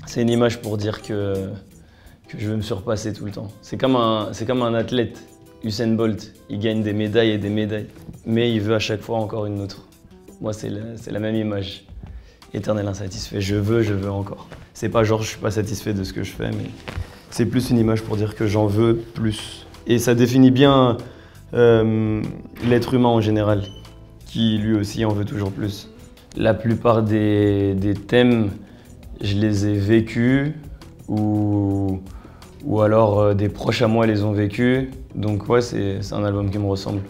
C'est une image pour dire que je veux me surpasser tout le temps. C'est comme un athlète, Usain Bolt. Il gagne des médailles et des médailles, mais il veut à chaque fois encore une autre. Moi, c'est la même image. Éternel insatisfait. Je veux encore. C'est pas genre je suis pas satisfait de ce que je fais, mais c'est plus une image pour dire que j'en veux plus. Et ça définit bien l'être humain en général, qui lui aussi en veut toujours plus. La plupart des thèmes, je les ai vécus ou alors des proches à moi les ont vécus. Donc ouais, c'est un album qui me ressemble.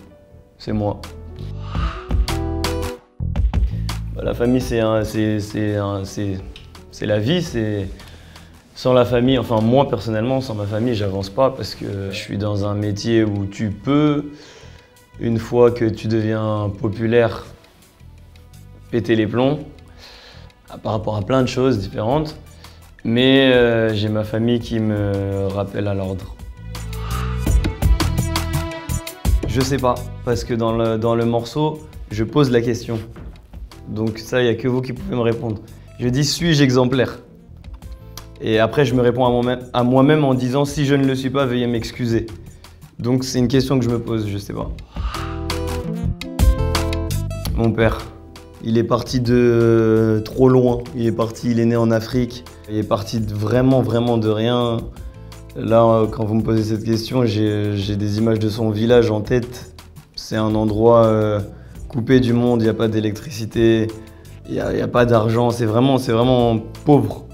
C'est moi. La famille, c'est la vie. Sans la famille, enfin moi personnellement, sans ma famille, j'avance pas parce que je suis dans un métier où tu peux, une fois que tu deviens populaire, péter les plombs par rapport à plein de choses différentes. Mais j'ai ma famille qui me rappelle à l'ordre. Je sais pas, parce que dans le morceau, je pose la question. Donc ça, il n'y a que vous qui pouvez me répondre. Je dis, suis-je exemplaire? Et après, je me réponds à moi-même en disant, si je ne le suis pas, veuillez m'excuser. Donc c'est une question que je me pose, je sais pas. Mon père, il est parti de trop loin. Il est né en Afrique. Il est parti vraiment de rien. Là, quand vous me posez cette question, j'ai des images de son village en tête. C'est un endroit coupé du monde, il n'y a pas d'électricité, il n'y a pas d'argent, c'est vraiment pauvre.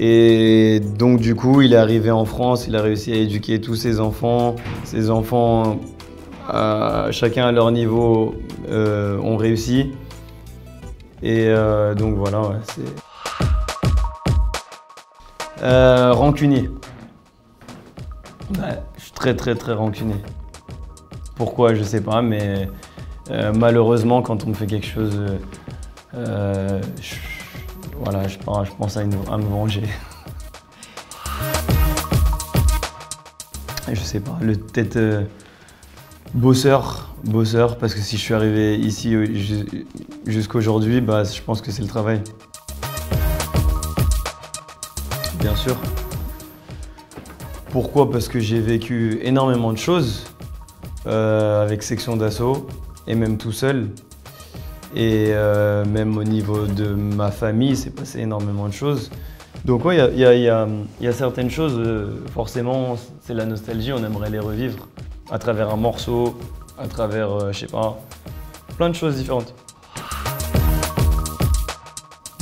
Et donc du coup, il est arrivé en France, il a réussi à éduquer tous ses enfants. Ses enfants, chacun à leur niveau, ont réussi. Et donc voilà, ouais, c'est... rancunier. Ouais, je suis très rancunier. Pourquoi, je sais pas, mais malheureusement, quand on me fait quelque chose, voilà, je pense à me venger. Je sais pas, peut-être bosseur, parce que si je suis arrivé ici jusqu'aujourd'hui, bah, je pense que c'est le travail. Bien sûr. Pourquoi? Parce que j'ai vécu énormément de choses avec Section d'Assaut et même tout seul. Et même au niveau de ma famille, c'est passé énormément de choses. Donc ouais, il y a certaines choses, forcément, c'est la nostalgie, on aimerait les revivre à travers un morceau, à travers, je sais pas, plein de choses différentes.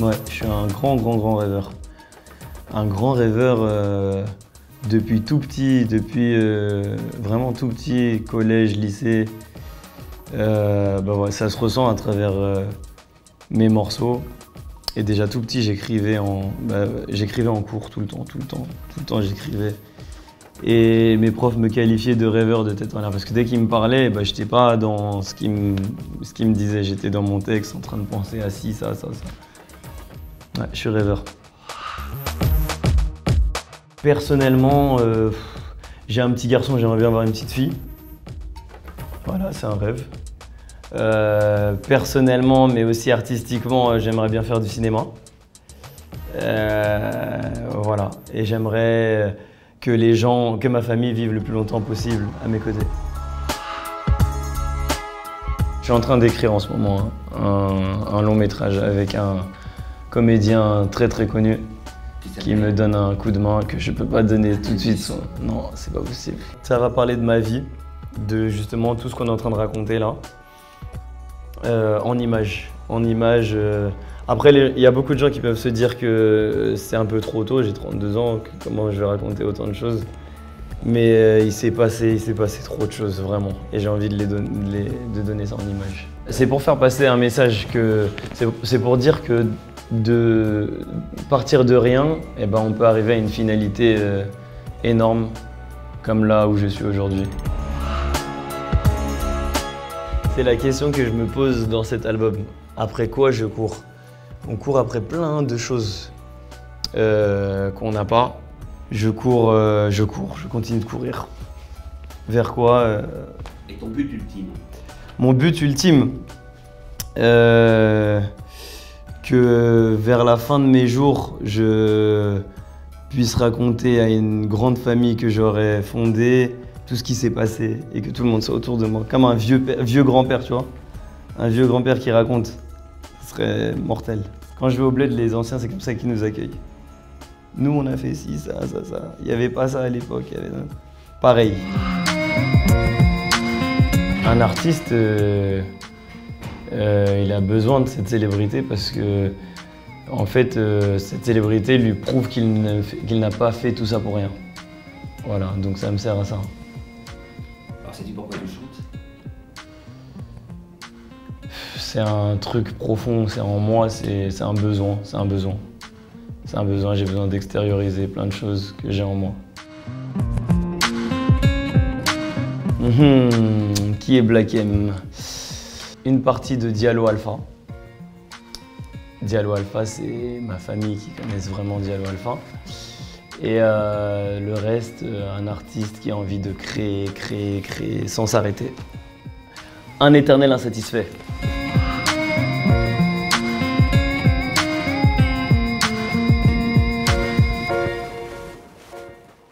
Ouais, je suis un grand rêveur. Un grand rêveur depuis tout petit, vraiment tout petit, collège, lycée. Bah ouais, ça se ressent à travers mes morceaux. Et déjà tout petit, j'écrivais en cours tout le temps j'écrivais. Et mes profs me qualifiaient de rêveur de tête en l'air parce que dès qu'ils me parlaient, bah, j'étais pas dans ce qu'ils me disaient, j'étais dans mon texte en train de penser à ci, ça. Ouais, je suis rêveur. Personnellement, j'ai un petit garçon, j'aimerais bien avoir une petite fille. Voilà, c'est un rêve. Personnellement, mais aussi artistiquement, j'aimerais bien faire du cinéma. Voilà, et j'aimerais que ma famille vive le plus longtemps possible à mes côtés. Je suis en train d'écrire en ce moment un long métrage avec un comédien très connu qui me donne un coup de main que je peux pas donner tout de suite. Non, c'est pas possible. Ça va parler de ma vie, de justement tout ce qu'on est en train de raconter là, en images. Après, il y a beaucoup de gens qui peuvent se dire que c'est un peu trop tôt, j'ai 32 ans, comment je vais raconter autant de choses. Mais il s'est passé trop de choses, vraiment. Et j'ai envie de donner ça en images. C'est pour faire passer un message c'est pour dire que de partir de rien, eh ben, on peut arriver à une finalité énorme, comme là où je suis aujourd'hui. C'est la question que je me pose dans cet album. Après quoi je cours? On court après plein de choses qu'on n'a pas. Je continue de courir. Vers quoi Et ton but ultime? Mon but ultime, que vers la fin de mes jours, je puisse raconter à une grande famille que j'aurais fondée tout ce qui s'est passé et que tout le monde soit autour de moi. Comme un vieux grand-père, tu vois. Un vieux grand-père qui raconte. Ce serait mortel. Quand je vais au bled, les anciens, c'est comme ça qu'ils nous accueillent. Nous, on a fait ci, ça, ça, ça. Il n'y avait pas ça à l'époque. Pareil. Un artiste, il a besoin de cette célébrité parce que, en fait, cette célébrité lui prouve qu'il n'a pas fait tout ça pour rien. Voilà, donc ça me sert à ça. Alors, sais-tu pourquoi tu chantes? C'est un truc profond, c'est en moi, c'est un besoin, c'est un besoin. C'est un besoin, j'ai besoin d'extérioriser plein de choses que j'ai en moi. Qui est Black M? Une partie de Diallo Alpha. Diallo Alpha, c'est ma famille qui connaissent vraiment Diallo Alpha. Et le reste, un artiste qui a envie de créer sans s'arrêter. Un éternel insatisfait.